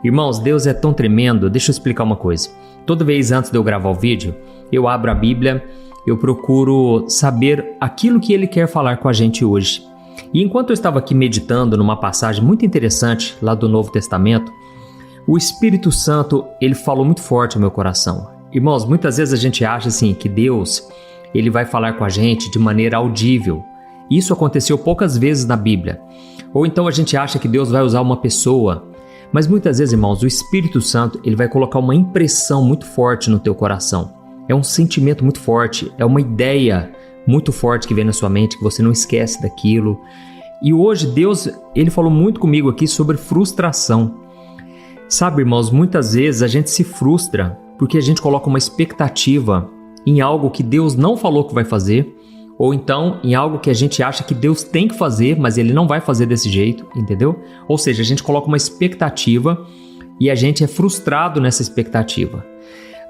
Irmãos, Deus é tão tremendo. Deixa eu explicar uma coisa. Toda vez antes de eu gravar o vídeo, eu abro a Bíblia, eu procuro saber aquilo que Ele quer falar com a gente hoje. E enquanto eu estava aqui meditando numa passagem muito interessante lá do Novo Testamento, o Espírito Santo, ele falou muito forte ao meu coração. Irmãos, muitas vezes a gente acha assim que Deus, ele vai falar com a gente de maneira audível. Isso aconteceu poucas vezes na Bíblia. Ou então a gente acha que Deus vai usar uma pessoa. Mas muitas vezes, irmãos, o Espírito Santo, ele vai colocar uma impressão muito forte no teu coração. É um sentimento muito forte, é uma ideia muito forte que vem na sua mente, que você não esquece daquilo. E hoje Deus, ele falou muito comigo aqui sobre frustração. Sabe, irmãos, muitas vezes a gente se frustra porque a gente coloca uma expectativa em algo que Deus não falou que vai fazer, ou então em algo que a gente acha que Deus tem que fazer, mas Ele não vai fazer desse jeito, entendeu? Ou seja, a gente coloca uma expectativa e a gente é frustrado nessa expectativa.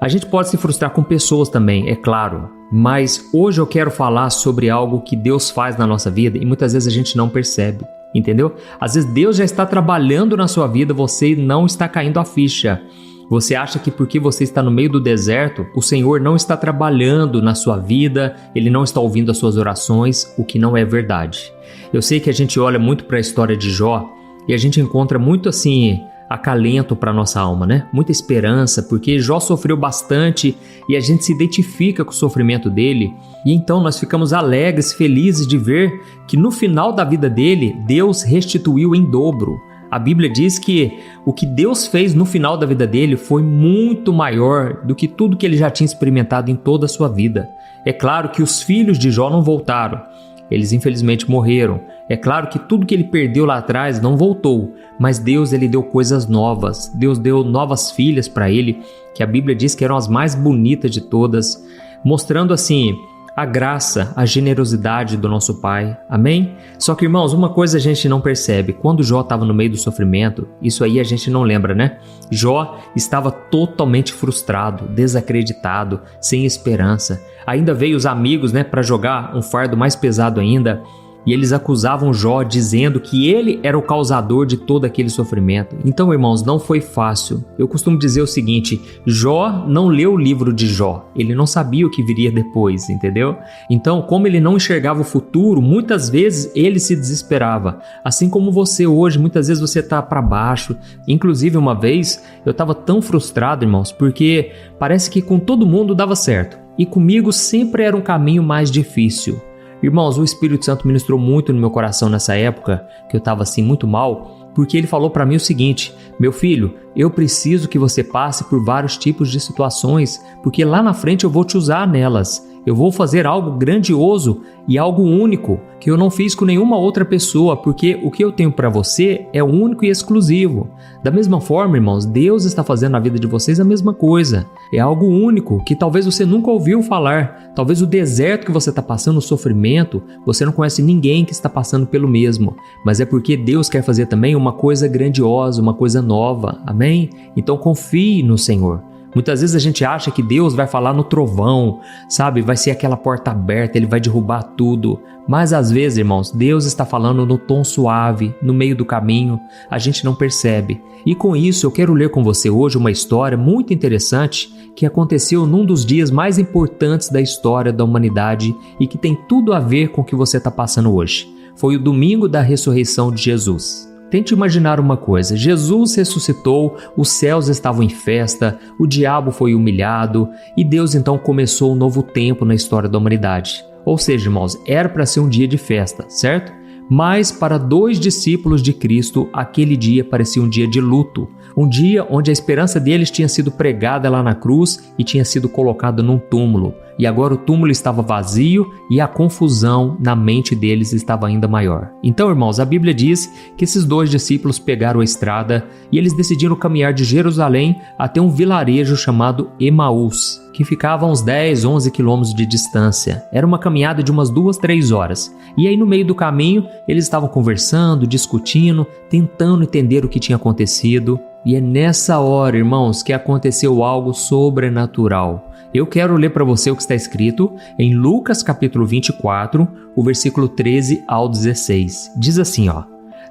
A gente pode se frustrar com pessoas também, é claro, mas hoje eu quero falar sobre algo que Deus faz na nossa vida e muitas vezes a gente não percebe, entendeu? Às vezes Deus já está trabalhando na sua vida, você não está caindo a ficha. Você acha que porque você está no meio do deserto, o Senhor não está trabalhando na sua vida, Ele não está ouvindo as suas orações, o que não é verdade. Eu sei que a gente olha muito para a história de Jó e a gente encontra muito assim acalento para a nossa alma, né? Muita esperança, porque Jó sofreu bastante e a gente se identifica com o sofrimento dele e então nós ficamos alegres, felizes de ver que no final da vida dele, Deus restituiu em dobro. A Bíblia diz que o que Deus fez no final da vida dele foi muito maior do que tudo que ele já tinha experimentado em toda a sua vida. É claro que os filhos de Jó não voltaram, eles infelizmente morreram. É claro que tudo que ele perdeu lá atrás não voltou, mas Deus ele deu coisas novas. Deus deu novas filhas para ele, que a Bíblia diz que eram as mais bonitas de todas, mostrando assim a graça, a generosidade do nosso Pai. Amém? Só que, irmãos, uma coisa a gente não percebe. Quando Jó estava no meio do sofrimento, isso aí a gente não lembra, né? Jó estava totalmente frustrado, desacreditado, sem esperança. Ainda veio os amigos, né, para jogar um fardo mais pesado ainda. E eles acusavam Jó dizendo que ele era o causador de todo aquele sofrimento. Então, irmãos, não foi fácil. Eu costumo dizer o seguinte, Jó não leu o livro de Jó. Ele não sabia o que viria depois, entendeu? Então, como ele não enxergava o futuro, muitas vezes ele se desesperava. Assim como você hoje, muitas vezes você está para baixo. Inclusive, uma vez, eu estava tão frustrado, irmãos, porque parece que com todo mundo dava certo. E comigo sempre era um caminho mais difícil. Irmãos, o Espírito Santo ministrou muito no meu coração nessa época, que eu estava assim muito mal, porque ele falou para mim o seguinte, meu filho, eu preciso que você passe por vários tipos de situações, porque lá na frente eu vou te usar nelas. Eu vou fazer algo grandioso e algo único, que eu não fiz com nenhuma outra pessoa, porque o que eu tenho para você é único e exclusivo. Da mesma forma, irmãos, Deus está fazendo na vida de vocês a mesma coisa. É algo único, que talvez você nunca ouviu falar. Talvez o deserto que você está passando, o sofrimento, você não conhece ninguém que está passando pelo mesmo. Mas é porque Deus quer fazer também uma coisa grandiosa, uma coisa nova. Amém? Então confie no Senhor. Muitas vezes a gente acha que Deus vai falar no trovão, sabe? Vai ser aquela porta aberta, Ele vai derrubar tudo. Mas às vezes, irmãos, Deus está falando no tom suave, no meio do caminho, a gente não percebe. E com isso eu quero ler com você hoje uma história muito interessante que aconteceu num dos dias mais importantes da história da humanidade e que tem tudo a ver com o que você está passando hoje. Foi o domingo da ressurreição de Jesus. Tente imaginar uma coisa, Jesus ressuscitou, os céus estavam em festa, o diabo foi humilhado e Deus então começou um novo tempo na história da humanidade. Ou seja, irmãos, era para ser um dia de festa, certo? Mas para 2 discípulos de Cristo, aquele dia parecia um dia de luto. Um dia onde a esperança deles tinha sido pregada lá na cruz e tinha sido colocada num túmulo. E agora o túmulo estava vazio e a confusão na mente deles estava ainda maior. Então, irmãos, a Bíblia diz que esses 2 discípulos pegaram a estrada e eles decidiram caminhar de Jerusalém até um vilarejo chamado Emaús, que ficava a uns 10, 11 quilômetros de distância. Era uma caminhada de umas 2, 3 horas. E aí no meio do caminho, eles estavam conversando, discutindo, tentando entender o que tinha acontecido. E é nessa hora, irmãos, que aconteceu algo sobrenatural. Eu quero ler para você o que está escrito em Lucas capítulo 24, o versículo 13 ao 16. Diz assim, ó: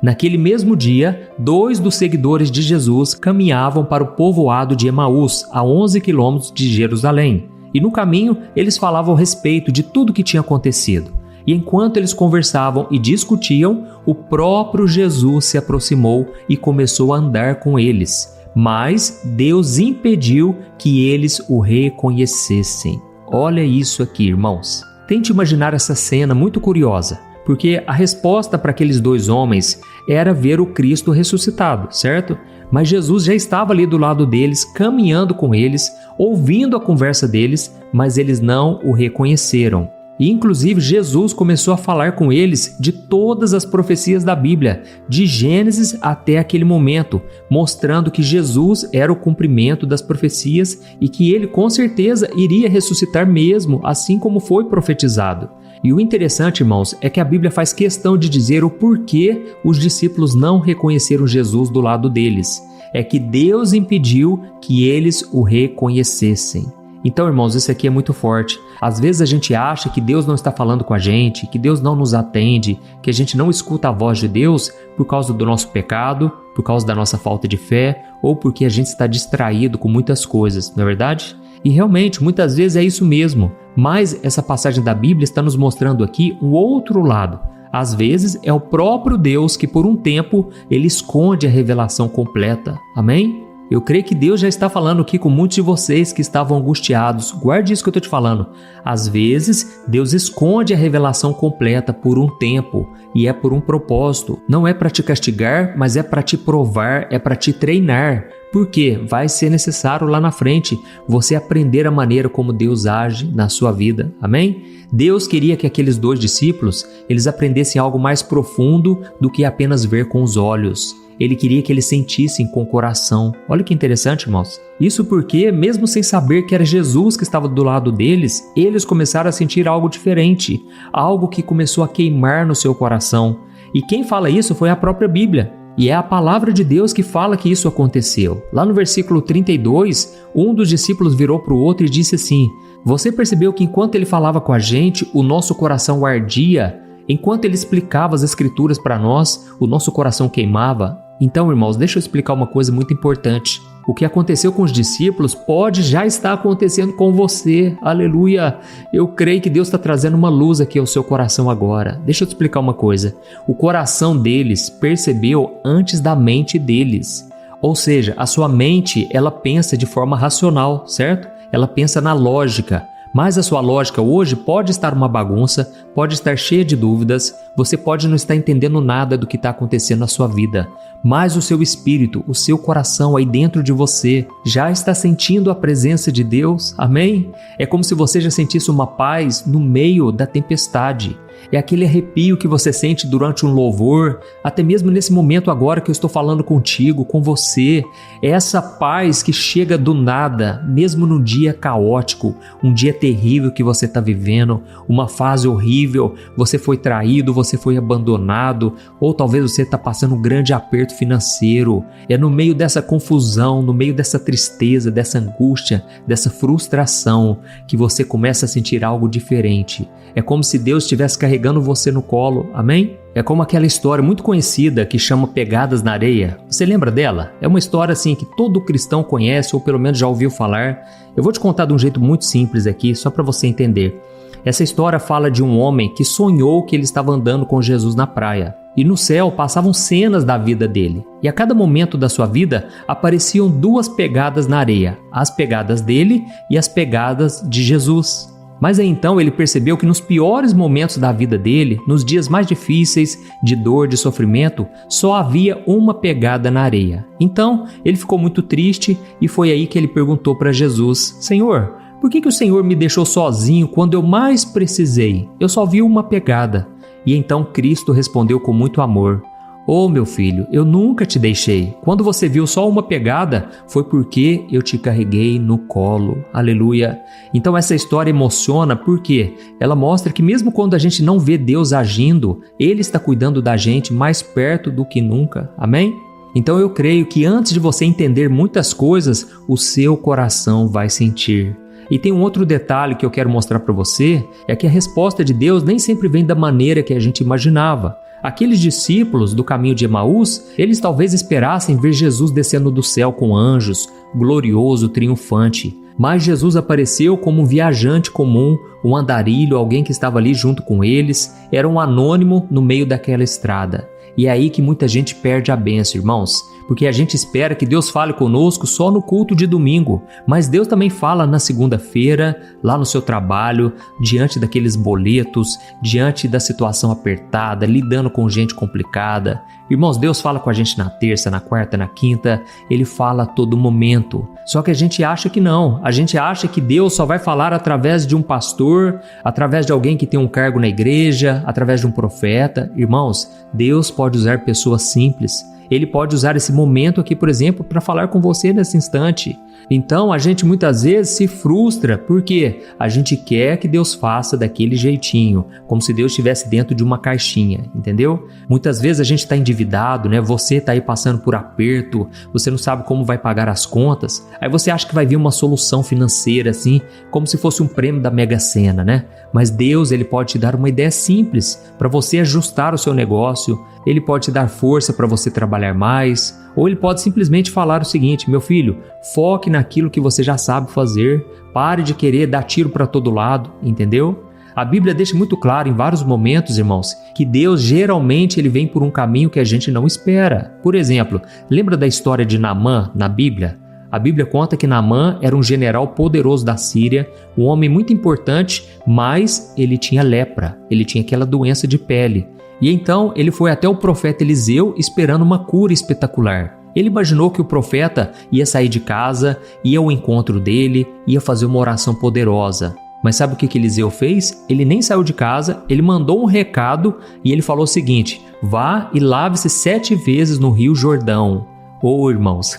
Naquele mesmo dia, 2 dos seguidores de Jesus caminhavam para o povoado de Emaús, a 11 quilômetros de Jerusalém. E no caminho, eles falavam a respeito de tudo o que tinha acontecido. E enquanto eles conversavam e discutiam, o próprio Jesus se aproximou e começou a andar com eles. Mas Deus impediu que eles o reconhecessem. Olha isso aqui, irmãos. Tente imaginar essa cena muito curiosa, porque a resposta para aqueles 2 homens era ver o Cristo ressuscitado, certo? Mas Jesus já estava ali do lado deles, caminhando com eles, ouvindo a conversa deles, mas eles não o reconheceram. E inclusive Jesus começou a falar com eles de todas as profecias da Bíblia, de Gênesis até aquele momento, mostrando que Jesus era o cumprimento das profecias e que ele com certeza iria ressuscitar mesmo, assim como foi profetizado. E o interessante, irmãos, é que a Bíblia faz questão de dizer o porquê os discípulos não reconheceram Jesus do lado deles. É que Deus impediu que eles o reconhecessem. Então, irmãos, isso aqui é muito forte. Às vezes a gente acha que Deus não está falando com a gente, que Deus não nos atende, que a gente não escuta a voz de Deus por causa do nosso pecado, por causa da nossa falta de fé, ou porque a gente está distraído com muitas coisas, não é verdade? E realmente, muitas vezes é isso mesmo. Mas essa passagem da Bíblia está nos mostrando aqui um outro lado. Às vezes é o próprio Deus que por um tempo ele esconde a revelação completa. Amém? Eu creio que Deus já está falando aqui com muitos de vocês que estavam angustiados. Guarde isso que eu estou te falando. Às vezes, Deus esconde a revelação completa por um tempo e é por um propósito. Não é para te castigar, mas é para te provar, é para te treinar. Porque vai ser necessário lá na frente você aprender a maneira como Deus age na sua vida. Amém? Deus queria que aqueles 2 discípulos eles aprendessem algo mais profundo do que apenas ver com os olhos. Ele queria que eles sentissem com o coração. Olha que interessante, irmãos. Isso porque, mesmo sem saber que era Jesus que estava do lado deles, eles começaram a sentir algo diferente, algo que começou a queimar no seu coração. E quem fala isso foi a própria Bíblia. E é a palavra de Deus que fala que isso aconteceu. Lá no versículo 32, um dos discípulos virou para o outro e disse assim: "Você percebeu que enquanto ele falava com a gente, o nosso coração ardia? Enquanto ele explicava as Escrituras para nós, o nosso coração queimava?" Então, irmãos, deixa eu explicar uma coisa muito importante. O que aconteceu com os discípulos pode já estar acontecendo com você. Aleluia! Eu creio que Deus está trazendo uma luz aqui ao seu coração agora. Deixa eu te explicar uma coisa. O coração deles percebeu antes da mente deles. Ou seja, a sua mente, ela pensa de forma racional, certo? Ela pensa na lógica. Mas a sua lógica hoje pode estar uma bagunça, pode estar cheia de dúvidas, você pode não estar entendendo nada do que está acontecendo na sua vida. Mas o seu espírito, o seu coração aí dentro de você já está sentindo a presença de Deus, amém? É como se você já sentisse uma paz no meio da tempestade. É aquele arrepio que você sente durante um louvor, até mesmo nesse momento agora que eu estou falando contigo, com você. É essa paz que chega do nada, mesmo num dia caótico, um dia terrível que você está vivendo, uma fase horrível, você foi traído, você foi abandonado, ou talvez você está passando um grande aperto financeiro. É no meio dessa confusão, no meio dessa tristeza, dessa angústia, dessa frustração, que você começa a sentir algo diferente. É como se Deus estivesse carregando você no colo, amém? É como aquela história muito conhecida que chama Pegadas na Areia. Você lembra dela? É uma história assim que todo cristão conhece ou pelo menos já ouviu falar. Eu vou te contar de um jeito muito simples aqui, só para você entender. Essa história fala de um homem que sonhou que ele estava andando com Jesus na praia. E no céu passavam cenas da vida dele. E a cada momento da sua vida apareciam 2 pegadas na areia. As pegadas dele e as pegadas de Jesus. Mas aí então ele percebeu que nos piores momentos da vida dele, nos dias mais difíceis, de dor, de sofrimento, só havia uma pegada na areia. Então ele ficou muito triste e foi aí que ele perguntou para Jesus: Senhor, por que o Senhor me deixou sozinho quando eu mais precisei? Eu só vi uma pegada. E então Cristo respondeu com muito amor: "Oh, meu filho, eu nunca te deixei. Quando você viu só uma pegada, foi porque eu te carreguei no colo." Aleluia! Então essa história emociona porque ela mostra que mesmo quando a gente não vê Deus agindo, Ele está cuidando da gente mais perto do que nunca. Amém? Então eu creio que antes de você entender muitas coisas, o seu coração vai sentir. E tem um outro detalhe que eu quero mostrar para você, é que a resposta de Deus nem sempre vem da maneira que a gente imaginava. Aqueles discípulos do caminho de Emaús, eles talvez esperassem ver Jesus descendo do céu com anjos, glorioso, triunfante. Mas Jesus apareceu como um viajante comum, um andarilho, alguém que estava ali junto com eles, era um anônimo no meio daquela estrada. E é aí que muita gente perde a bênção, irmãos, porque a gente espera que Deus fale conosco só no culto de domingo, mas Deus também fala na segunda-feira, lá no seu trabalho, diante daqueles boletos, diante da situação apertada, lidando com gente complicada. Irmãos, Deus fala com a gente na terça, na quarta, na quinta, Ele fala a todo momento. Só que a gente acha que não, a gente acha que Deus só vai falar através de um pastor, através de alguém que tem um cargo na igreja, através de um profeta. Irmãos, Deus pode usar pessoas simples. Ele pode usar esse momento aqui, por exemplo, para falar com você nesse instante. Então, a gente muitas vezes se frustra porque a gente quer que Deus faça daquele jeitinho, como se Deus estivesse dentro de uma caixinha, entendeu? Muitas vezes a gente está endividado, né? Você está aí passando por aperto, você não sabe como vai pagar as contas, aí você acha que vai vir uma solução financeira assim, como se fosse um prêmio da Mega Sena, né? Mas Deus, Ele pode te dar uma ideia simples para você ajustar o seu negócio, Ele pode te dar força para você trabalhar mais, ou Ele pode simplesmente falar o seguinte: meu filho, foque naquilo que você já sabe fazer, pare de querer dar tiro para todo lado, entendeu? A Bíblia deixa muito claro em vários momentos, irmãos, que Deus geralmente Ele vem por um caminho que a gente não espera. Por exemplo, lembra da história de Naamã na Bíblia? A Bíblia conta que Naamã era um general poderoso da Síria, um homem muito importante, mas ele tinha lepra, ele tinha aquela doença de pele. E então ele foi até o profeta Eliseu esperando uma cura espetacular. Ele imaginou que o profeta ia sair de casa, ia ao encontro dele, ia fazer uma oração poderosa. Mas sabe o que Eliseu fez? Ele nem saiu de casa, ele mandou um recado e ele falou o seguinte: vá e lave-se 7 vezes no Rio Jordão. Oh, irmãos,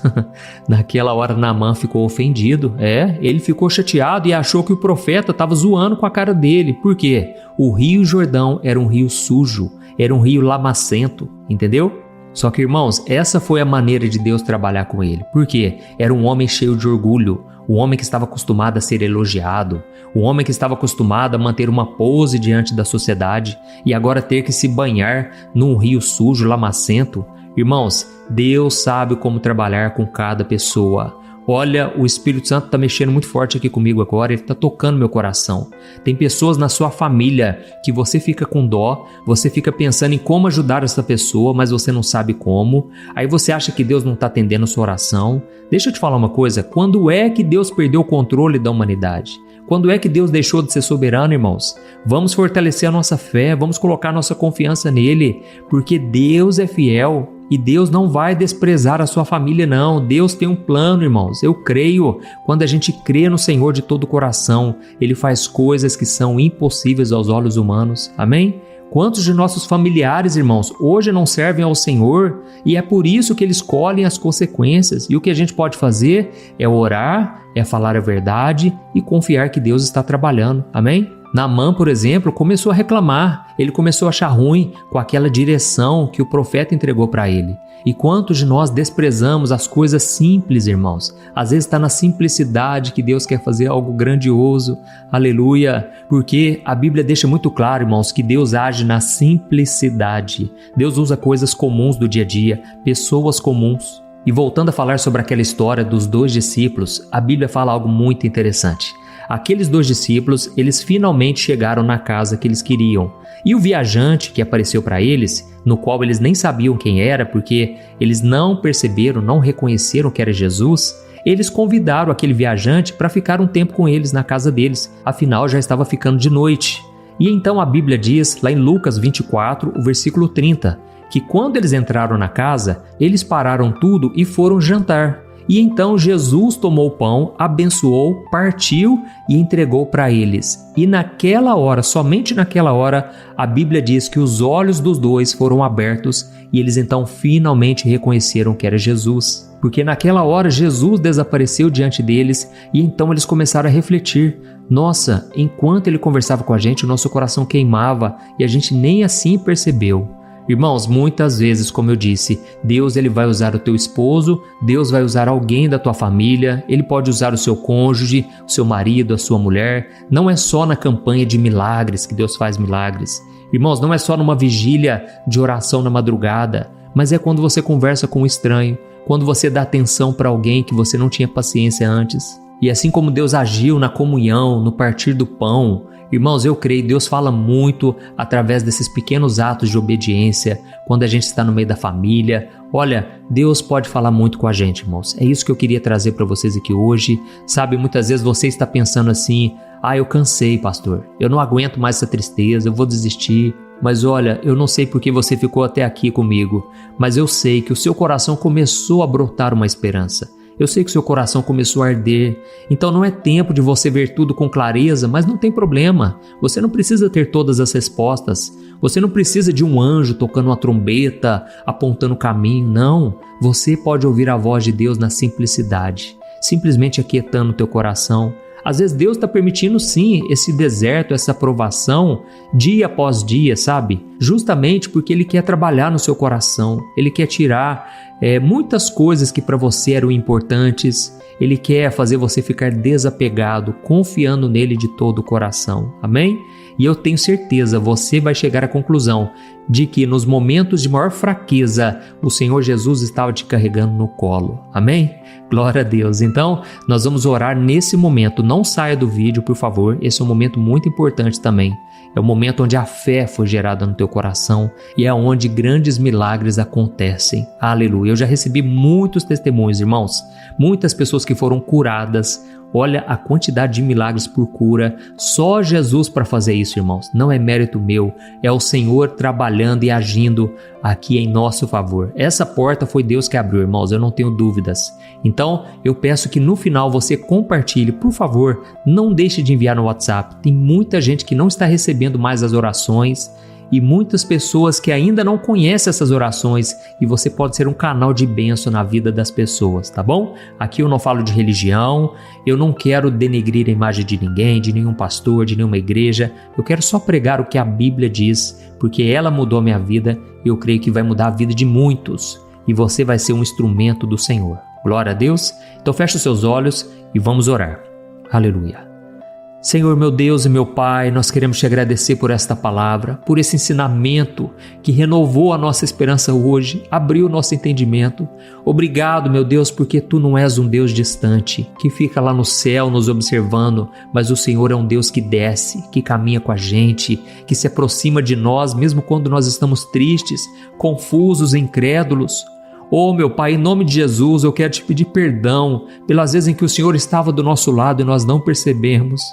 naquela hora Naamã ficou ofendido, ele ficou chateado e achou que o profeta estava zoando com a cara dele. Por quê? O Rio Jordão era um rio sujo, era um rio lamacento, entendeu? Só que, irmãos, essa foi a maneira de Deus trabalhar com ele. Por quê? Era um homem cheio de orgulho, um homem que estava acostumado a ser elogiado, um homem que estava acostumado a manter uma pose diante da sociedade e agora ter que se banhar num rio sujo, lamacento. Irmãos, Deus sabe como trabalhar com cada pessoa. Olha, o Espírito Santo está mexendo muito forte aqui comigo agora, ele está tocando meu coração. Tem pessoas na sua família que você fica com dó, você fica pensando em como ajudar essa pessoa, mas você não sabe como. Aí você acha que Deus não está atendendo a sua oração. Deixa eu te falar uma coisa, quando é que Deus perdeu o controle da humanidade? Quando é que Deus deixou de ser soberano, irmãos? Vamos fortalecer a nossa fé, vamos colocar nossa confiança nele, porque Deus é fiel. E Deus não vai desprezar a sua família, não. Deus tem um plano, irmãos. Eu creio. Quando a gente crê no Senhor de todo o coração, Ele faz coisas que são impossíveis aos olhos humanos. Amém? Quantos de nossos familiares, irmãos, hoje não servem ao Senhor e é por isso que eles colhem as consequências. E o que a gente pode fazer é orar, é falar a verdade e confiar que Deus está trabalhando. Amém? Naamã, por exemplo, começou a reclamar, ele começou a achar ruim com aquela direção que o profeta entregou para ele. E quantos de nós desprezamos as coisas simples, irmãos? Às vezes está na simplicidade que Deus quer fazer algo grandioso, aleluia, porque a Bíblia deixa muito claro, irmãos, que Deus age na simplicidade. Deus usa coisas comuns do dia a dia, pessoas comuns. E voltando a falar sobre aquela história dos 2 discípulos, a Bíblia fala algo muito interessante. Aqueles 2 discípulos, eles finalmente chegaram na casa que eles queriam. E o viajante que apareceu para eles, no qual eles nem sabiam quem era, porque eles não perceberam, não reconheceram que era Jesus, eles convidaram aquele viajante para ficar um tempo com eles na casa deles, afinal já estava ficando de noite. E então a Bíblia diz, lá em Lucas 24, o versículo 30, que quando eles entraram na casa, eles pararam tudo e foram jantar. E então Jesus tomou o pão, abençoou, partiu e entregou para eles. E naquela hora, somente naquela hora, a Bíblia diz que os olhos dos 2 foram abertos e eles então finalmente reconheceram que era Jesus. Porque naquela hora Jesus desapareceu diante deles e então eles começaram a refletir. Nossa, enquanto ele conversava com a gente, o nosso coração queimava e a gente nem assim percebeu. Irmãos, muitas vezes, como eu disse, Deus ele vai usar o teu esposo, Deus vai usar alguém da tua família, Ele pode usar o seu cônjuge, o seu marido, a sua mulher. Não é só na campanha de milagres que Deus faz milagres. Irmãos, não é só numa vigília de oração na madrugada, mas é quando você conversa com um estranho, quando você dá atenção para alguém que você não tinha paciência antes. E assim como Deus agiu na comunhão, no partir do pão, irmãos, eu creio, Deus fala muito através desses pequenos atos de obediência, quando a gente está no meio da família. Olha, Deus pode falar muito com a gente, irmãos. É isso que eu queria trazer para vocês aqui hoje. Sabe, muitas vezes você está pensando assim, eu cansei, pastor, eu não aguento mais essa tristeza, eu vou desistir. Mas olha, eu não sei porque você ficou até aqui comigo, mas eu sei que o seu coração começou a brotar uma esperança. Eu sei que o seu coração começou a arder, então não é tempo de você ver tudo com clareza, mas não tem problema. Você não precisa ter todas as respostas, você não precisa de um anjo tocando uma trombeta, apontando o caminho, não. Você pode ouvir a voz de Deus na simplicidade, simplesmente aquietando o teu coração. Às vezes Deus está permitindo sim esse deserto, essa provação, dia após dia, sabe? Justamente porque Ele quer trabalhar no seu coração, Ele quer tirar muitas coisas que para você eram importantes, Ele quer fazer você ficar desapegado, confiando nele de todo o coração, amém? E eu tenho certeza, você vai chegar à conclusão de que nos momentos de maior fraqueza, o Senhor Jesus estava te carregando no colo, amém? Glória a Deus. Então, nós vamos orar nesse momento. Não saia do vídeo, por favor. Esse é um momento muito importante também. É o momento onde a fé foi gerada no teu coração e é onde grandes milagres acontecem. Aleluia. Eu já recebi muitos testemunhos, irmãos. Muitas pessoas que foram curadas. Olha a quantidade de milagres por cura. Só Jesus para fazer isso, irmãos. Não é mérito meu. É o Senhor trabalhando e agindo aqui em nosso favor. Essa porta foi Deus que abriu, irmãos. Eu não tenho dúvidas. Então, eu peço que no final você compartilhe. Por favor, não deixe de enviar no WhatsApp. Tem muita gente que não está recebendo mais as orações e muitas pessoas que ainda não conhecem essas orações e você pode ser um canal de bênção na vida das pessoas, tá bom? Aqui eu não falo de religião, eu não quero denegrir a imagem de ninguém, de nenhum pastor, de nenhuma igreja, eu quero só pregar o que a Bíblia diz, porque ela mudou a minha vida e eu creio que vai mudar a vida de muitos e você vai ser um instrumento do Senhor. Glória a Deus. Então feche os seus olhos e vamos orar. Aleluia. Senhor, meu Deus e meu Pai, nós queremos te agradecer por esta palavra, por esse ensinamento que renovou a nossa esperança hoje, abriu o nosso entendimento. Obrigado, meu Deus, porque Tu não és um Deus distante, que fica lá no céu nos observando, mas o Senhor é um Deus que desce, que caminha com a gente, que se aproxima de nós mesmo quando nós estamos tristes, confusos, incrédulos. Oh, meu Pai, em nome de Jesus, eu quero te pedir perdão pelas vezes em que o Senhor estava do nosso lado e nós não percebemos.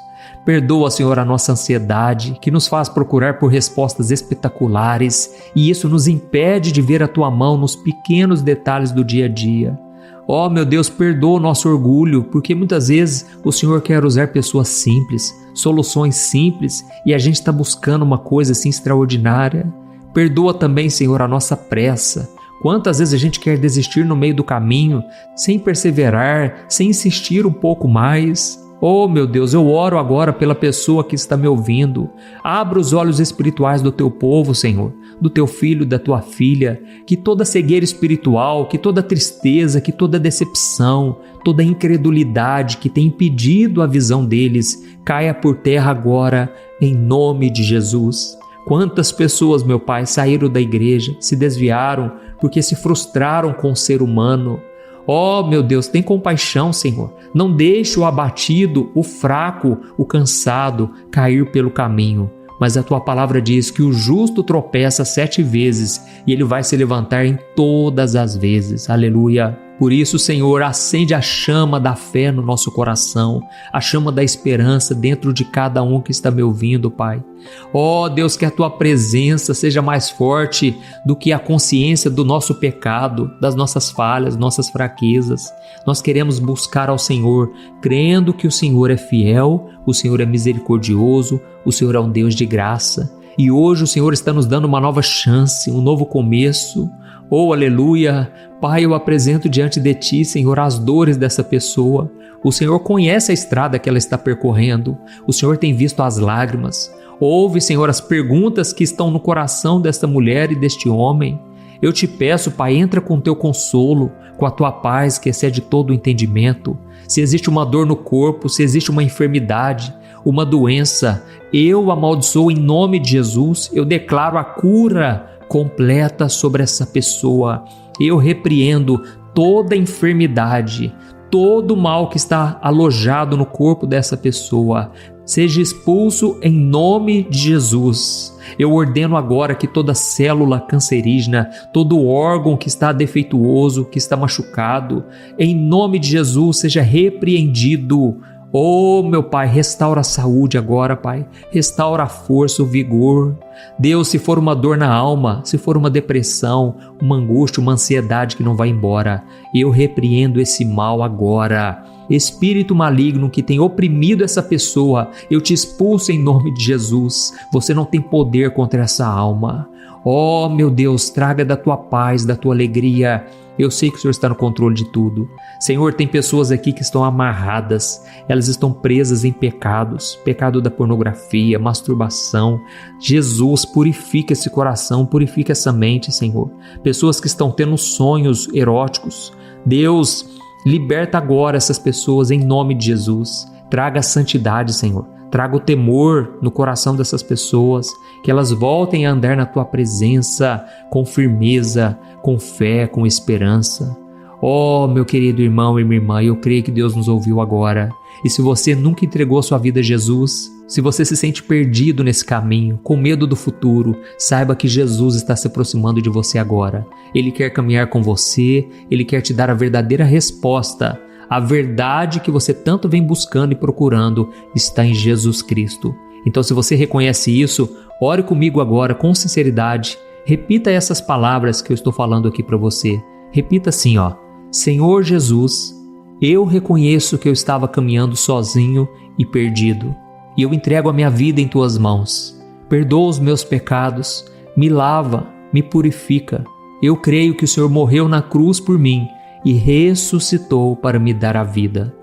Perdoa, Senhor, a nossa ansiedade, que nos faz procurar por respostas espetaculares e isso nos impede de ver a Tua mão nos pequenos detalhes do dia a dia. Oh, meu Deus, perdoa o nosso orgulho, porque muitas vezes o Senhor quer usar pessoas simples, soluções simples e a gente está buscando uma coisa assim extraordinária. Perdoa também, Senhor, a nossa pressa. Quantas vezes a gente quer desistir no meio do caminho, sem perseverar, sem insistir um pouco mais? Oh, meu Deus, eu oro agora pela pessoa que está me ouvindo. Abra os olhos espirituais do Teu povo, Senhor, do Teu filho, da Tua filha, que toda cegueira espiritual, que toda tristeza, que toda decepção, toda incredulidade que tem impedido a visão deles, caia por terra agora, em nome de Jesus. Quantas pessoas, meu Pai, saíram da igreja, se desviaram porque se frustraram com o ser humano. Oh, meu Deus, tem compaixão, Senhor. Não deixe o abatido, o fraco, o cansado cair pelo caminho. Mas a Tua palavra diz que o justo tropeça 7 vezes e ele vai se levantar em todas as vezes. Aleluia. Por isso, Senhor, acende a chama da fé no nosso coração, a chama da esperança dentro de cada um que está me ouvindo, Pai. Oh, Deus, que a Tua presença seja mais forte do que a consciência do nosso pecado, das nossas falhas, nossas fraquezas. Nós queremos buscar ao Senhor, crendo que o Senhor é fiel, o Senhor é misericordioso, o Senhor é um Deus de graça. E hoje o Senhor está nos dando uma nova chance, um novo começo. Oh, aleluia! Pai, eu apresento diante de Ti, Senhor, as dores dessa pessoa. O Senhor conhece a estrada que ela está percorrendo. O Senhor tem visto as lágrimas. Ouve, Senhor, as perguntas que estão no coração desta mulher e deste homem. Eu te peço, Pai, entra com Teu consolo, com a Tua paz que excede todo o entendimento. Se existe uma dor no corpo, se existe uma enfermidade, uma doença, eu amaldiçoo em nome de Jesus, eu declaro a cura completa sobre essa pessoa. Eu repreendo toda enfermidade, todo mal que está alojado no corpo dessa pessoa. Seja expulso em nome de Jesus. Eu ordeno agora que toda célula cancerígena, todo órgão que está defeituoso, que está machucado, em nome de Jesus, seja repreendido. Oh, meu Pai, restaura a saúde agora, Pai. Restaura a força, o vigor. Deus, se for uma dor na alma, se for uma depressão, uma angústia, uma ansiedade que não vai embora, eu repreendo esse mal agora. Espírito maligno que tem oprimido essa pessoa, eu te expulso em nome de Jesus. Você não tem poder contra essa alma. Oh, meu Deus, traga da tua paz, da tua alegria. Eu sei que o Senhor está no controle de tudo. Senhor, tem pessoas aqui que estão amarradas, elas estão presas em pecados, pecado da pornografia, masturbação. Jesus, purifica esse coração, purifica essa mente, Senhor. Pessoas que estão tendo sonhos eróticos. Deus, liberta agora essas pessoas em nome de Jesus. Traga a santidade, Senhor. Traga o temor no coração dessas pessoas, que elas voltem a andar na Tua presença com firmeza, com fé, com esperança. Oh, meu querido irmão e minha irmã, eu creio que Deus nos ouviu agora. E se você nunca entregou sua vida a Jesus, se você se sente perdido nesse caminho, com medo do futuro, saiba que Jesus está se aproximando de você agora. Ele quer caminhar com você, Ele quer te dar a verdadeira resposta. A verdade que você tanto vem buscando e procurando está em Jesus Cristo. Então, se você reconhece isso, ore comigo agora com sinceridade. Repita essas palavras que eu estou falando aqui para você. Repita assim, ó: Senhor Jesus, eu reconheço que eu estava caminhando sozinho e perdido, e eu entrego a minha vida em Tuas mãos. Perdoa os meus pecados, me lava, me purifica. Eu creio que o Senhor morreu na cruz por mim e ressuscitou para me dar a vida.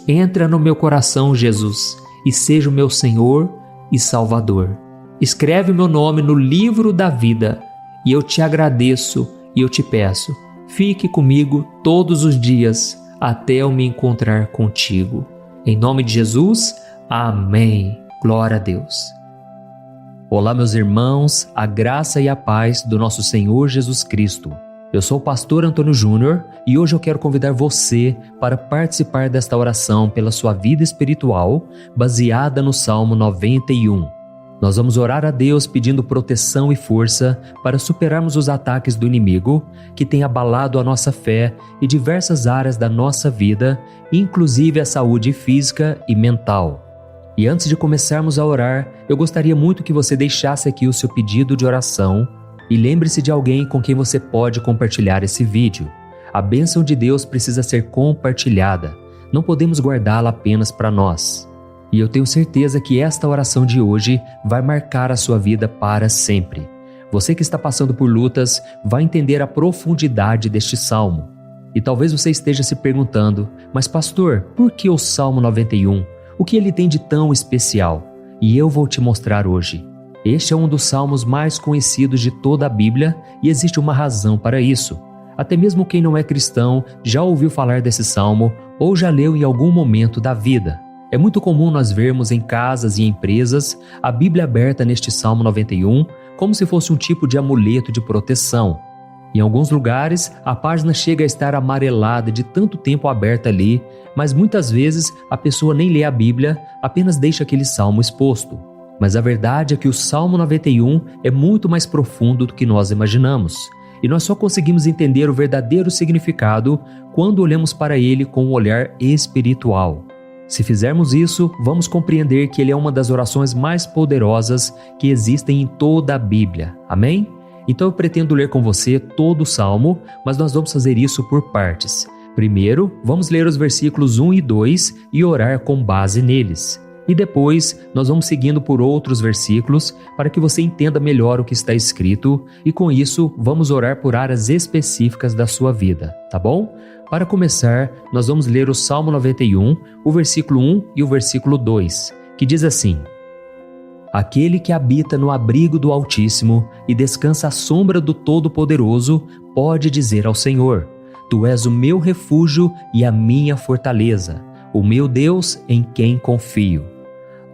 Entra no meu coração, Jesus, e seja o meu Senhor e Salvador. Escreve o meu nome no livro da vida, e eu te agradeço e eu te peço, fique comigo todos os dias até eu me encontrar contigo. Em nome de Jesus, amém. Glória a Deus. Olá, meus irmãos, a graça e a paz do nosso Senhor Jesus Cristo. Eu sou o pastor Antônio Júnior e hoje eu quero convidar você para participar desta oração pela sua vida espiritual, baseada no Salmo 91. Nós vamos orar a Deus pedindo proteção e força para superarmos os ataques do inimigo que tem abalado a nossa fé e diversas áreas da nossa vida, inclusive a saúde física e mental. E antes de começarmos a orar, eu gostaria muito que você deixasse aqui o seu pedido de oração e lembre-se de alguém com quem você pode compartilhar esse vídeo. A bênção de Deus precisa ser compartilhada, não podemos guardá-la apenas para nós. E eu tenho certeza que esta oração de hoje vai marcar a sua vida para sempre. Você que está passando por lutas vai entender a profundidade deste salmo. E talvez você esteja se perguntando, mas pastor, por que o Salmo 91? O que ele tem de tão especial? E eu vou te mostrar hoje. Este é um dos salmos mais conhecidos de toda a Bíblia e existe uma razão para isso. Até mesmo quem não é cristão já ouviu falar desse salmo ou já leu em algum momento da vida. É muito comum nós vermos em casas e empresas a Bíblia aberta neste Salmo 91 como se fosse um tipo de amuleto de proteção. Em alguns lugares, a página chega a estar amarelada de tanto tempo aberta ali, mas muitas vezes a pessoa nem lê a Bíblia, apenas deixa aquele salmo exposto. Mas a verdade é que o Salmo 91 é muito mais profundo do que nós imaginamos. E nós só conseguimos entender o verdadeiro significado quando olhamos para ele com um olhar espiritual. Se fizermos isso, vamos compreender que ele é uma das orações mais poderosas que existem em toda a Bíblia. Amém? Então eu pretendo ler com você todo o Salmo, mas nós vamos fazer isso por partes. Primeiro, vamos ler os versículos 1 e 2 e orar com base neles. E depois, nós vamos seguindo por outros versículos para que você entenda melhor o que está escrito e com isso, vamos orar por áreas específicas da sua vida, tá bom? Para começar, nós vamos ler o Salmo 91, o versículo 1 e o versículo 2, que diz assim: Aquele que habita no abrigo do Altíssimo e descansa à sombra do Todo-Poderoso pode dizer ao Senhor: Tu és o meu refúgio e a minha fortaleza, o meu Deus em quem confio.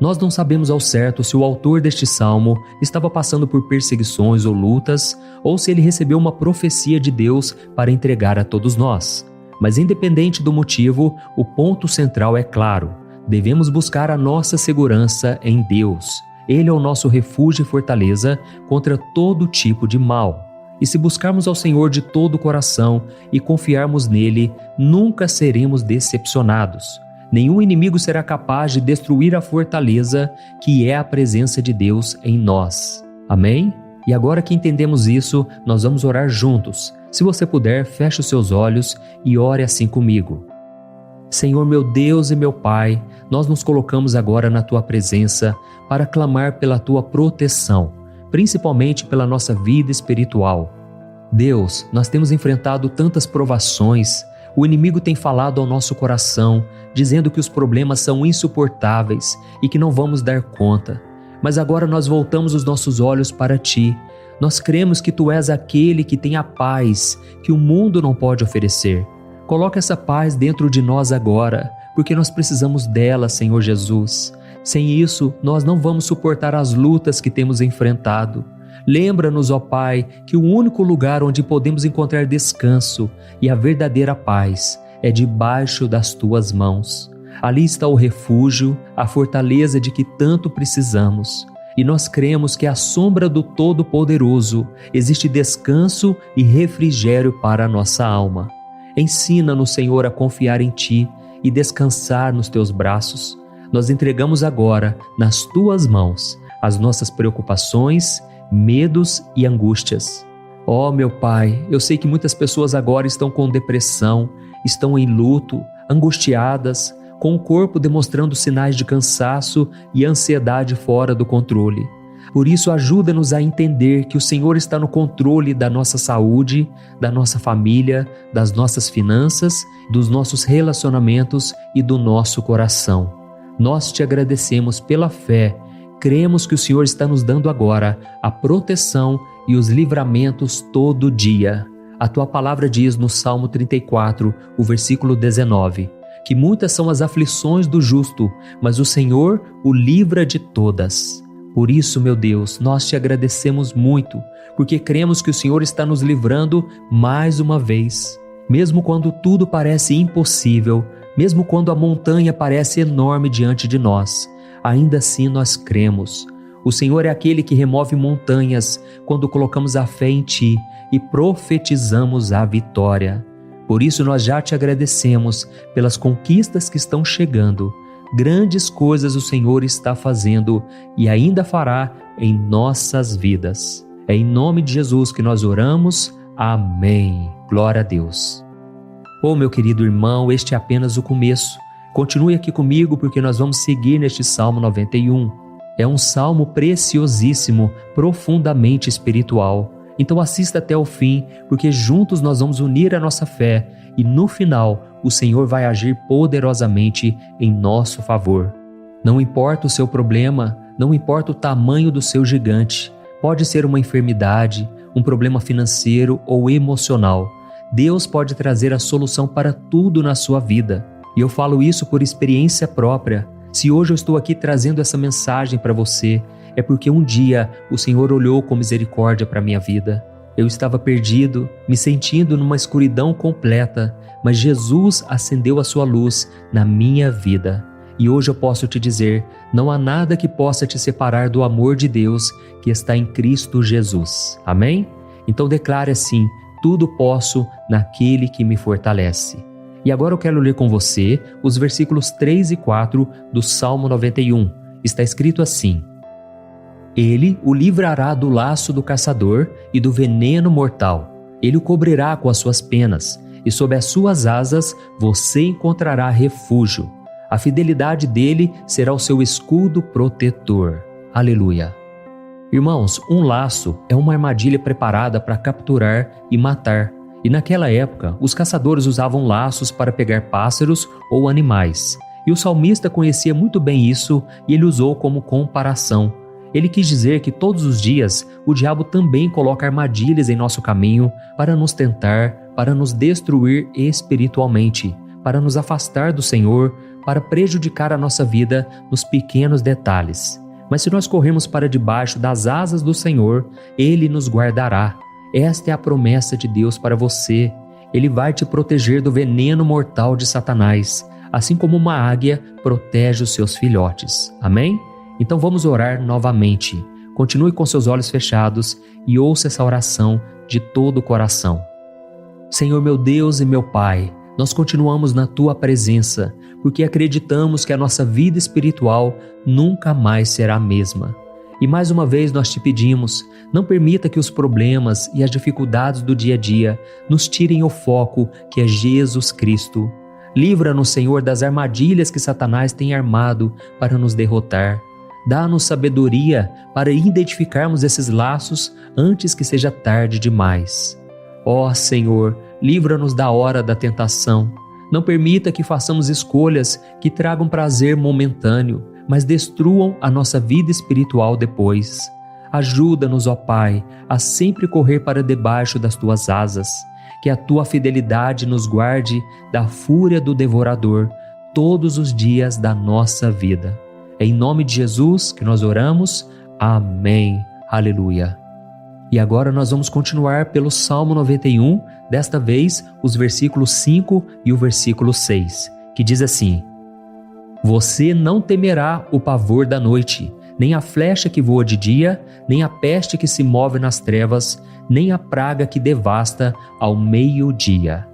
Nós não sabemos ao certo se o autor deste salmo estava passando por perseguições ou lutas, ou se ele recebeu uma profecia de Deus para entregar a todos nós. Mas independente do motivo, o ponto central é claro: devemos buscar a nossa segurança em Deus. Ele é o nosso refúgio e fortaleza contra todo tipo de mal. E se buscarmos ao Senhor de todo o coração e confiarmos nele, nunca seremos decepcionados. Nenhum inimigo será capaz de destruir a fortaleza que é a presença de Deus em nós. Amém? E agora que entendemos isso, nós vamos orar juntos. Se você puder, feche os seus olhos e ore assim comigo. Senhor meu Deus e meu Pai, nós nos colocamos agora na Tua presença para clamar pela Tua proteção, principalmente pela nossa vida espiritual. Deus, nós temos enfrentado tantas provações, o inimigo tem falado ao nosso coração, dizendo que os problemas são insuportáveis e que não vamos dar conta. Mas agora nós voltamos os nossos olhos para Ti. Nós cremos que Tu és aquele que tem a paz que o mundo não pode oferecer. Coloca essa paz dentro de nós agora, porque nós precisamos dela, Senhor Jesus. Sem isso, nós não vamos suportar as lutas que temos enfrentado. Lembra-nos, ó Pai, que o único lugar onde podemos encontrar descanso e a verdadeira paz é debaixo das Tuas mãos. Ali está o refúgio, a fortaleza de que tanto precisamos. E nós cremos que à sombra do Todo-Poderoso existe descanso e refrigério para a nossa alma. Ensina-nos, Senhor, a confiar em Ti e descansar nos Teus braços. Nós entregamos agora, nas Tuas mãos, as nossas preocupações, medos e angústias. Ó meu Pai, eu sei que muitas pessoas agora estão com depressão, estão em luto, angustiadas, com o corpo demonstrando sinais de cansaço e ansiedade fora do controle. Por isso, ajuda-nos a entender que o Senhor está no controle da nossa saúde, da nossa família, das nossas finanças, dos nossos relacionamentos e do nosso coração. Nós Te agradecemos pela fé. Cremos que o Senhor está nos dando agora a proteção e os livramentos todo dia. A Tua palavra diz no Salmo 34, o versículo 19, que muitas são as aflições do justo, mas o Senhor o livra de todas. Por isso, meu Deus, nós Te agradecemos muito, porque cremos que o Senhor está nos livrando mais uma vez. Mesmo quando tudo parece impossível, mesmo quando a montanha parece enorme diante de nós, ainda assim nós cremos. O Senhor é aquele que remove montanhas quando colocamos a fé em Ti e profetizamos a vitória. Por isso nós já Te agradecemos pelas conquistas que estão chegando. Grandes coisas o Senhor está fazendo e ainda fará em nossas vidas. É em nome de Jesus que nós oramos. Amém. Glória a Deus. Oh, meu querido irmão, este é apenas o começo. Continue aqui comigo porque nós vamos seguir neste Salmo 91. É um salmo preciosíssimo, profundamente espiritual. Então assista até o fim, porque juntos nós vamos unir a nossa fé e no final o Senhor vai agir poderosamente em nosso favor. Não importa o seu problema, não importa o tamanho do seu gigante, pode ser uma enfermidade, um problema financeiro ou emocional. Deus pode trazer a solução para tudo na sua vida. E eu falo isso por experiência própria. Se hoje eu estou aqui trazendo essa mensagem para você, é porque um dia o Senhor olhou com misericórdia para a minha vida. Eu estava perdido, me sentindo numa escuridão completa, mas Jesus acendeu a sua luz na minha vida. E hoje eu posso te dizer, não há nada que possa te separar do amor de Deus que está em Cristo Jesus. Amém? Então declare assim: tudo posso naquele que me fortalece. E agora eu quero ler com você os versículos 3 e 4 do Salmo 91. Está escrito assim: Ele o livrará do laço do caçador e do veneno mortal. Ele o cobrirá com as suas penas, e sob as suas asas você encontrará refúgio. A fidelidade dele será o seu escudo protetor. Aleluia. Irmãos, um laço é uma armadilha preparada para capturar e matar. E naquela época, os caçadores usavam laços para pegar pássaros ou animais. E o salmista conhecia muito bem isso e ele usou como comparação. Ele quis dizer que todos os dias o diabo também coloca armadilhas em nosso caminho para nos tentar, para nos destruir espiritualmente, para nos afastar do Senhor, para prejudicar a nossa vida nos pequenos detalhes. Mas se nós corrermos para debaixo das asas do Senhor, Ele nos guardará. Esta é a promessa de Deus para você. Ele vai te proteger do veneno mortal de Satanás, assim como uma águia protege os seus filhotes. Amém? Então vamos orar novamente. Continue com seus olhos fechados e ouça essa oração de todo o coração. Senhor meu Deus e meu Pai, nós continuamos na Tua presença, porque acreditamos que a nossa vida espiritual nunca mais será a mesma. E mais uma vez nós te pedimos, não permita que os problemas e as dificuldades do dia a dia nos tirem o foco que é Jesus Cristo. Livra-nos, Senhor, das armadilhas que Satanás tem armado para nos derrotar. Dá-nos sabedoria para identificarmos esses laços antes que seja tarde demais. Ó Senhor, livra-nos da hora da tentação. Não permita que façamos escolhas que tragam prazer momentâneo, mas destruam a nossa vida espiritual depois. Ajuda-nos, ó Pai, a sempre correr para debaixo das Tuas asas. Que a Tua fidelidade nos guarde da fúria do devorador todos os dias da nossa vida. É em nome de Jesus que nós oramos. Amém. Aleluia. E agora nós vamos continuar pelo Salmo 91, desta vez os versículos 5 e o versículo 6, que diz assim: Você não temerá o pavor da noite, nem a flecha que voa de dia, nem a peste que se move nas trevas, nem a praga que devasta ao meio-dia.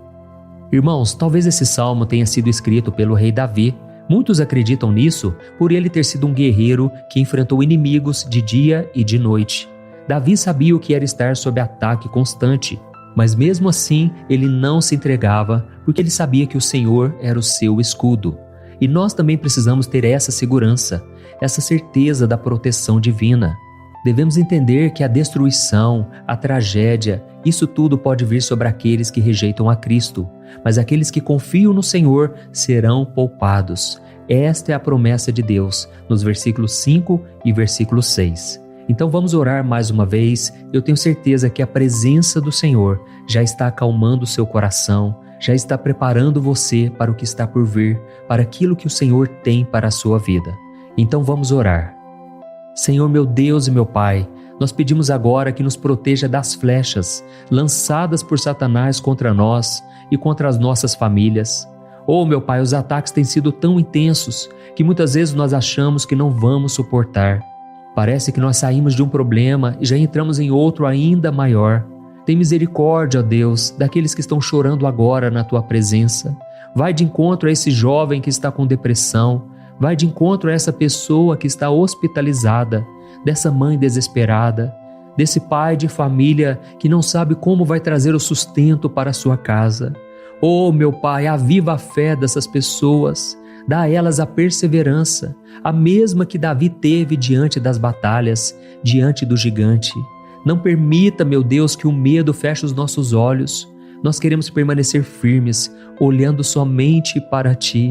Irmãos, talvez esse salmo tenha sido escrito pelo rei Davi. Muitos acreditam nisso por ele ter sido um guerreiro que enfrentou inimigos de dia e de noite. Davi sabia o que era estar sob ataque constante, mas mesmo assim ele não se entregava porque ele sabia que o Senhor era o seu escudo. E nós também precisamos ter essa segurança, essa certeza da proteção divina. Devemos entender que a destruição, a tragédia, isso tudo pode vir sobre aqueles que rejeitam a Cristo, mas aqueles que confiam no Senhor serão poupados. Esta é a promessa de Deus, nos versículos 5 e versículo 6. Então vamos orar mais uma vez. Eu tenho certeza que a presença do Senhor já está acalmando o seu coração, já está preparando você para o que está por vir, para aquilo que o Senhor tem para a sua vida. Então vamos orar. Senhor meu Deus e meu Pai, nós pedimos agora que nos proteja das flechas lançadas por Satanás contra nós e contra as nossas famílias. Oh meu Pai, os ataques têm sido tão intensos que muitas vezes nós achamos que não vamos suportar. Parece que nós saímos de um problema e já entramos em outro ainda maior. Tem misericórdia, ó Deus, daqueles que estão chorando agora na Tua presença. Vai de encontro a esse jovem que está com depressão. Vai de encontro a essa pessoa que está hospitalizada, dessa mãe desesperada, desse pai de família que não sabe como vai trazer o sustento para a sua casa. Oh, meu Pai, aviva a fé dessas pessoas, dá a elas a perseverança, a mesma que Davi teve diante das batalhas, diante do gigante. Não permita, meu Deus, que o medo feche os nossos olhos. Nós queremos permanecer firmes, olhando somente para Ti.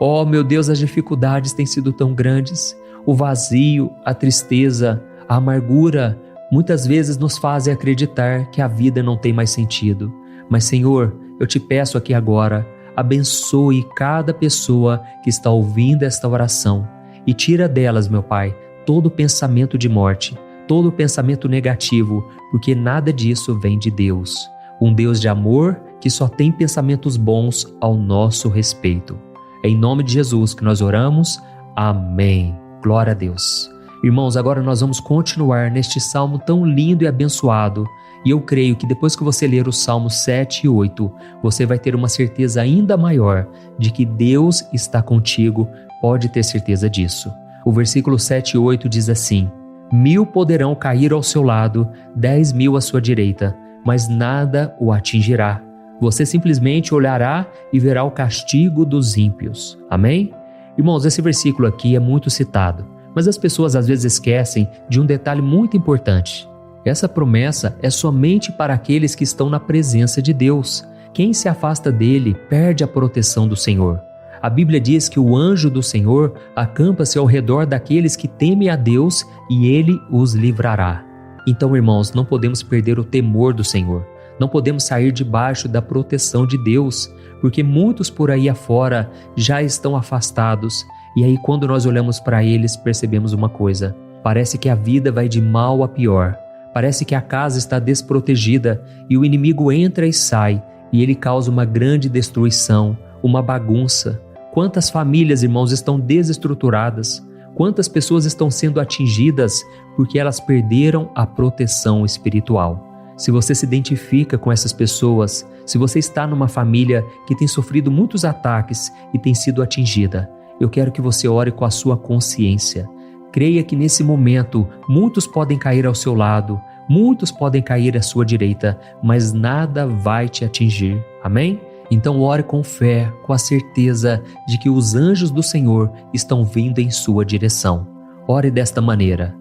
Oh, meu Deus, as dificuldades têm sido tão grandes. O vazio, a tristeza, a amargura, muitas vezes nos fazem acreditar que a vida não tem mais sentido. Mas, Senhor, eu te peço aqui agora, abençoe cada pessoa que está ouvindo esta oração e tira delas, meu Pai, todo pensamento de morte, todo pensamento negativo, porque nada disso vem de Deus. Um Deus de amor que só tem pensamentos bons ao nosso respeito. É em nome de Jesus que nós oramos. Amém. Glória a Deus. Irmãos, agora nós vamos continuar neste salmo tão lindo e abençoado. E eu creio que depois que você ler os Salmos 7 e 8, você vai ter uma certeza ainda maior de que Deus está contigo. Pode ter certeza disso. O versículo 7 e 8 diz assim: 1000 poderão cair ao seu lado, 10.000 à sua direita, mas nada o atingirá. Você simplesmente olhará e verá o castigo dos ímpios. Amém? Irmãos, esse versículo aqui é muito citado, mas as pessoas às vezes esquecem de um detalhe muito importante. Essa promessa é somente para aqueles que estão na presença de Deus. Quem se afasta dele perde a proteção do Senhor. A Bíblia diz que o anjo do Senhor acampa-se ao redor daqueles que temem a Deus e ele os livrará. Então, irmãos, não podemos perder o temor do Senhor. Não podemos sair debaixo da proteção de Deus, porque muitos por aí afora já estão afastados. E aí, quando nós olhamos para eles, percebemos uma coisa: parece que a vida vai de mal a pior. Parece que a casa está desprotegida e o inimigo entra e sai, e ele causa uma grande destruição, uma bagunça. Quantas famílias, irmãos, estão desestruturadas? Quantas pessoas estão sendo atingidas porque elas perderam a proteção espiritual? Se você se identifica com essas pessoas, se você está numa família que tem sofrido muitos ataques e tem sido atingida, eu quero que você ore com a sua consciência. Creia que nesse momento muitos podem cair ao seu lado, muitos podem cair à sua direita, mas nada vai te atingir. Amém? Então ore com fé, com a certeza de que os anjos do Senhor estão vindo em sua direção. Ore desta maneira: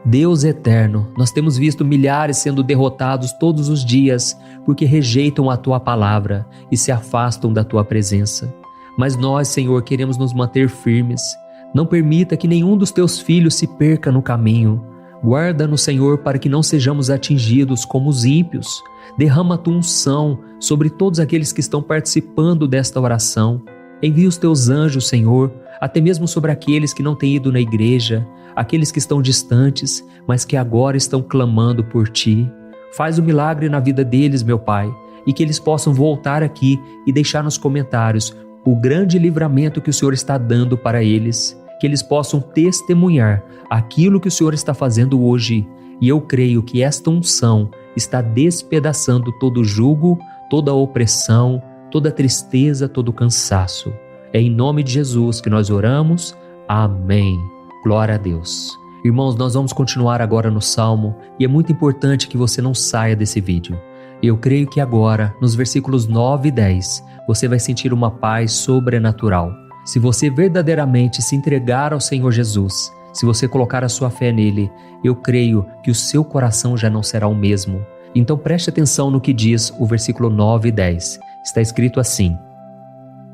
Deus eterno, nós temos visto milhares sendo derrotados todos os dias porque rejeitam a Tua palavra e se afastam da Tua presença. Mas nós, Senhor, queremos nos manter firmes. Não permita que nenhum dos Teus filhos se perca no caminho. Guarda-nos, Senhor, para que não sejamos atingidos como os ímpios. Derrama a Tua unção sobre todos aqueles que estão participando desta oração. Envia os Teus anjos, Senhor, até mesmo sobre aqueles que não têm ido na igreja, aqueles que estão distantes, mas que agora estão clamando por Ti. Faz um milagre na vida deles, meu Pai, e que eles possam voltar aqui e deixar nos comentários o grande livramento que o Senhor está dando para eles, que eles possam testemunhar aquilo que o Senhor está fazendo hoje. E eu creio que esta unção está despedaçando todo o jugo, toda a opressão, toda a tristeza, todo o cansaço. É em nome de Jesus que nós oramos. Amém. Glória a Deus. Irmãos, nós vamos continuar agora no Salmo e é muito importante que você não saia desse vídeo. Eu creio que agora, nos versículos 9 e 10, você vai sentir uma paz sobrenatural. Se você verdadeiramente se entregar ao Senhor Jesus, se você colocar a sua fé nele, eu creio que o seu coração já não será o mesmo. Então preste atenção no que diz o versículo 9 e 10. Está escrito assim: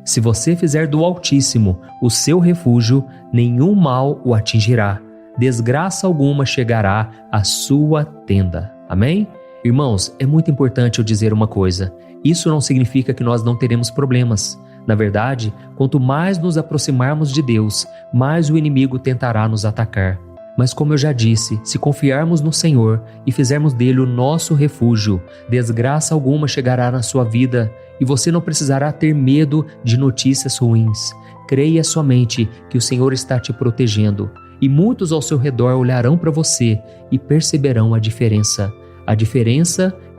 Se você fizer do Altíssimo o seu refúgio, nenhum mal o atingirá, desgraça alguma chegará à sua tenda. Amém? Irmãos, é muito importante eu dizer uma coisa: isso não significa que nós não teremos problemas. Na verdade, quanto mais nos aproximarmos de Deus, mais o inimigo tentará nos atacar. Mas como eu já disse, se confiarmos no Senhor e fizermos dele o nosso refúgio, desgraça alguma chegará na sua vida e você não precisará ter medo de notícias ruins. Creia somente que o Senhor está te protegendo e muitos ao seu redor olharão para você e perceberão a diferença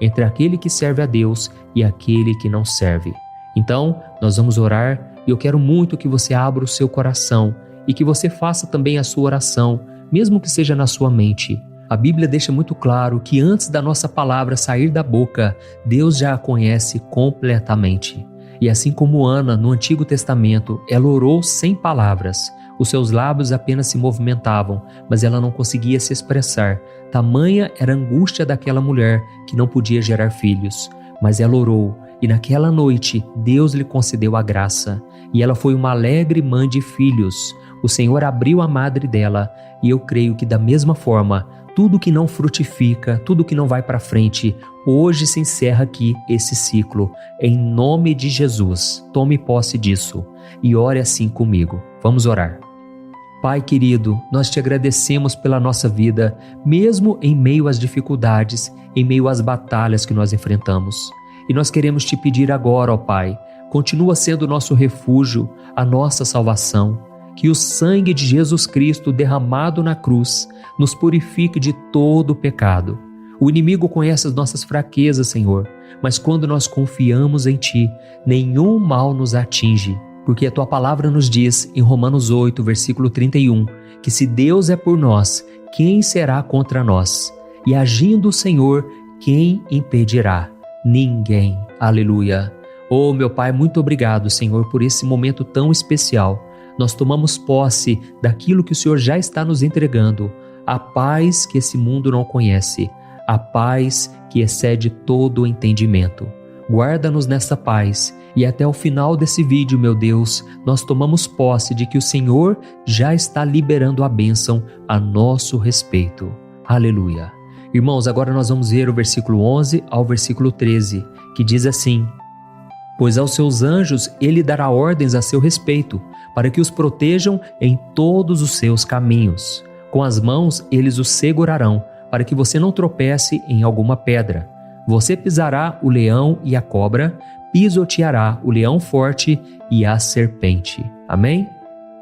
entre aquele que serve a Deus e aquele que não serve. Então, nós vamos orar e eu quero muito que você abra o seu coração e que você faça também a sua oração, mesmo que seja na sua mente. A Bíblia deixa muito claro que antes da nossa palavra sair da boca, Deus já a conhece completamente. E assim como Ana, no Antigo Testamento, ela orou sem palavras. Os seus lábios apenas se movimentavam, mas ela não conseguia se expressar. Tamanha era a angústia daquela mulher que não podia gerar filhos. Mas ela orou. E naquela noite, Deus lhe concedeu a graça, e ela foi uma alegre mãe de filhos. O Senhor abriu a madre dela, e eu creio que da mesma forma, tudo que não frutifica, tudo que não vai para frente, hoje se encerra aqui esse ciclo. Em nome de Jesus, tome posse disso e ore assim comigo. Vamos orar. Pai querido, nós te agradecemos pela nossa vida, mesmo em meio às dificuldades, em meio às batalhas que nós enfrentamos. E nós queremos te pedir agora, ó Pai, continua sendo o nosso refúgio, a nossa salvação, que o sangue de Jesus Cristo derramado na cruz nos purifique de todo o pecado. O inimigo conhece as nossas fraquezas, Senhor, mas quando nós confiamos em Ti, nenhum mal nos atinge, porque a Tua palavra nos diz, em Romanos 8, versículo 31, que se Deus é por nós, quem será contra nós? E agindo o Senhor, quem impedirá? Ninguém. Aleluia. Oh, meu Pai, muito obrigado, Senhor, por esse momento tão especial. Nós tomamos posse daquilo que o Senhor já está nos entregando, a paz que esse mundo não conhece, a paz que excede todo o entendimento. Guarda-nos nessa paz e até o final desse vídeo, meu Deus, nós tomamos posse de que o Senhor já está liberando a bênção a nosso respeito. Aleluia. Irmãos, agora nós vamos ver o versículo 11 ao versículo 13, que diz assim: Pois aos seus anjos ele dará ordens a seu respeito, para que os protejam em todos os seus caminhos. Com as mãos eles os segurarão, para que você não tropece em alguma pedra. Você pisará o leão e a cobra, pisoteará o leão forte e a serpente. Amém?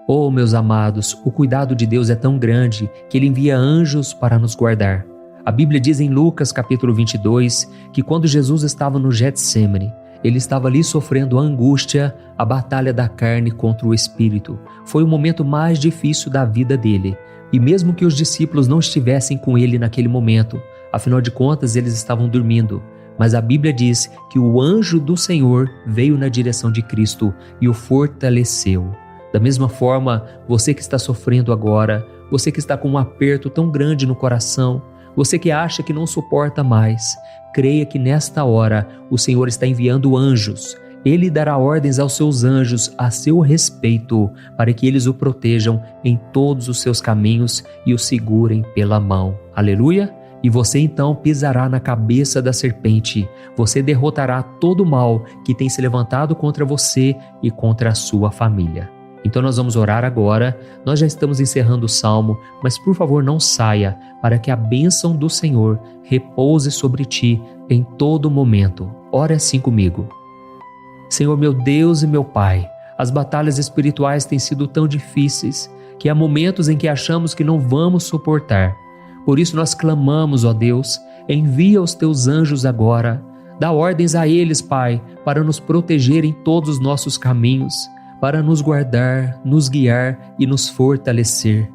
Oh, meus amados, o cuidado de Deus é tão grande que Ele envia anjos para nos guardar. A Bíblia diz em Lucas capítulo 22 que quando Jesus estava no Getsêmani, Ele estava ali sofrendo a angústia, a batalha da carne contra o espírito. Foi o momento mais difícil da vida dele. E mesmo que os discípulos não estivessem com ele naquele momento, afinal de contas eles estavam dormindo, mas a Bíblia diz que o anjo do Senhor veio na direção de Cristo e o fortaleceu. Da mesma forma, você que está sofrendo agora, você que está com um aperto tão grande no coração, você que acha que não suporta mais, creia que nesta hora o Senhor está enviando anjos. Ele dará ordens aos seus anjos a seu respeito, para que eles o protejam em todos os seus caminhos e o segurem pela mão. Aleluia! E você então pisará na cabeça da serpente. Você derrotará todo o mal que tem se levantado contra você e contra a sua família. Então nós vamos orar agora. Nós já estamos encerrando o salmo, mas por favor não saia, para que a bênção do Senhor repouse sobre ti em todo momento. Ore assim comigo. Senhor, meu Deus e meu Pai, as batalhas espirituais têm sido tão difíceis que há momentos em que achamos que não vamos suportar. Por isso nós clamamos, ó Deus, envia os teus anjos agora. Dá ordens a eles, Pai, para nos proteger em todos os nossos caminhos, para nos guardar, nos guiar e nos fortalecer.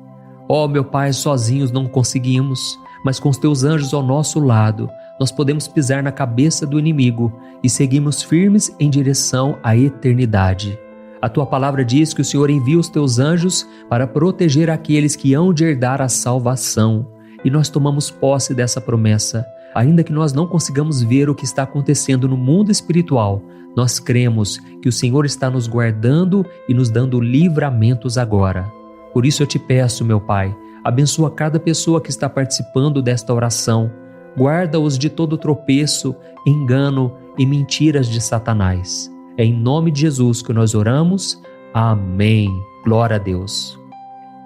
Ó meu Pai, sozinhos não conseguimos, mas com os teus anjos ao nosso lado, nós podemos pisar na cabeça do inimigo e seguimos firmes em direção à eternidade. A tua palavra diz que o Senhor envia os teus anjos para proteger aqueles que hão de herdar a salvação. E nós tomamos posse dessa promessa. Ainda que nós não consigamos ver o que está acontecendo no mundo espiritual, nós cremos que o Senhor está nos guardando e nos dando livramentos agora. Por isso eu te peço, meu Pai, abençoa cada pessoa que está participando desta oração. Guarda-os de todo tropeço, engano e mentiras de Satanás. É em nome de Jesus que nós oramos. Amém. Glória a Deus.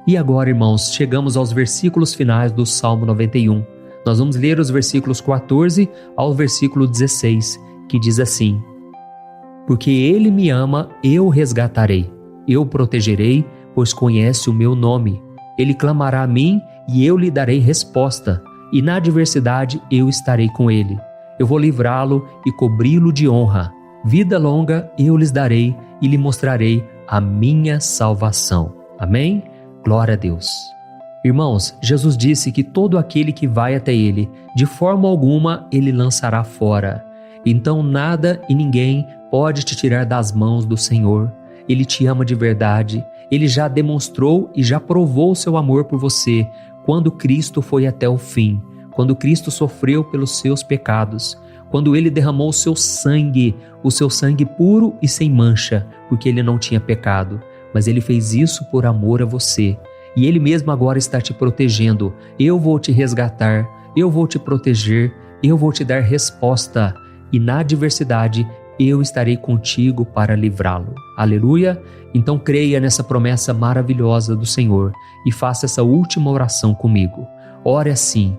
E agora, irmãos, chegamos aos versículos finais do Salmo 91. Nós vamos ler os versículos 14 ao versículo 16, que diz assim: Porque Ele me ama, eu o resgatarei. Eu o protegerei, pois conhece o meu nome. Ele clamará a mim e eu lhe darei resposta. E na adversidade eu estarei com ele. Eu vou livrá-lo e cobri-lo de honra. Vida longa eu lhes darei e lhe mostrarei a minha salvação. Amém? Glória a Deus. Irmãos, Jesus disse que todo aquele que vai até ele, de forma alguma ele lançará fora. Então nada e ninguém pode te tirar das mãos do Senhor. Ele te ama de verdade. Ele já demonstrou e já provou seu amor por você quando Cristo foi até o fim, quando Cristo sofreu pelos seus pecados, quando Ele derramou o seu sangue puro e sem mancha, porque Ele não tinha pecado, mas Ele fez isso por amor a você. E Ele mesmo agora está te protegendo. Eu vou te resgatar, eu vou te proteger, eu vou te dar resposta, e na adversidade eu estarei contigo para livrá-lo. Aleluia! Então creia nessa promessa maravilhosa do Senhor e faça essa última oração comigo. Ore assim: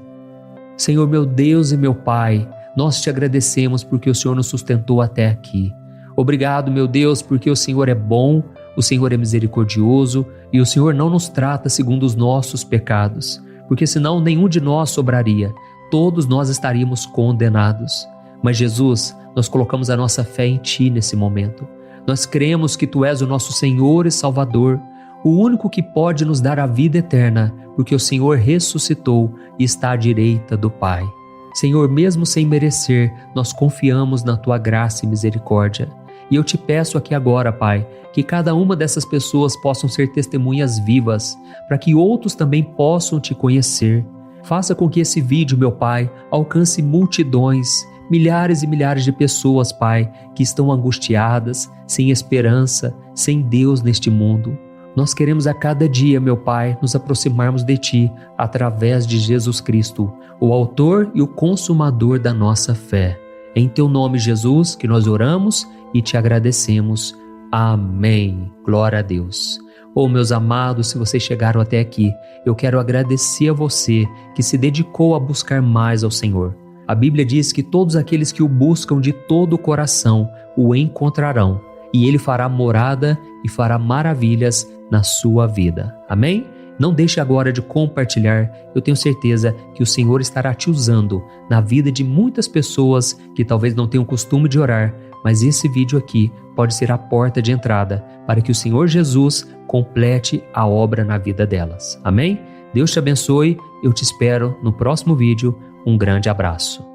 Senhor, meu Deus e meu Pai, nós te agradecemos porque o Senhor nos sustentou até aqui. Obrigado, meu Deus, porque o Senhor é bom, o Senhor é misericordioso e o Senhor não nos trata segundo os nossos pecados, porque senão nenhum de nós sobraria, todos nós estaríamos condenados. Mas Jesus, nós colocamos a nossa fé em Ti nesse momento. Nós cremos que Tu és o nosso Senhor e Salvador, o único que pode nos dar a vida eterna, porque o Senhor ressuscitou e está à direita do Pai. Senhor, mesmo sem merecer, nós confiamos na Tua graça e misericórdia. E eu te peço aqui agora, Pai, que cada uma dessas pessoas possam ser testemunhas vivas, para que outros também possam Te conhecer. Faça com que esse vídeo, meu Pai, alcance multidões, milhares e milhares de pessoas, Pai, que estão angustiadas, sem esperança, sem Deus neste mundo. Nós queremos a cada dia, meu Pai, nos aproximarmos de Ti através de Jesus Cristo, o autor e o consumador da nossa fé. Em Teu nome, Jesus, que nós oramos e Te agradecemos. Amém. Glória a Deus. Meus amados, se vocês chegaram até aqui, eu quero agradecer a você que se dedicou a buscar mais ao Senhor. A Bíblia diz que todos aqueles que o buscam de todo o coração o encontrarão, e Ele fará morada e fará maravilhas na sua vida. Amém? Não deixe agora de compartilhar, eu tenho certeza que o Senhor estará te usando na vida de muitas pessoas que talvez não tenham costume de orar, mas esse vídeo aqui pode ser a porta de entrada para que o Senhor Jesus complete a obra na vida delas. Amém? Deus te abençoe, eu te espero no próximo vídeo. Um grande abraço.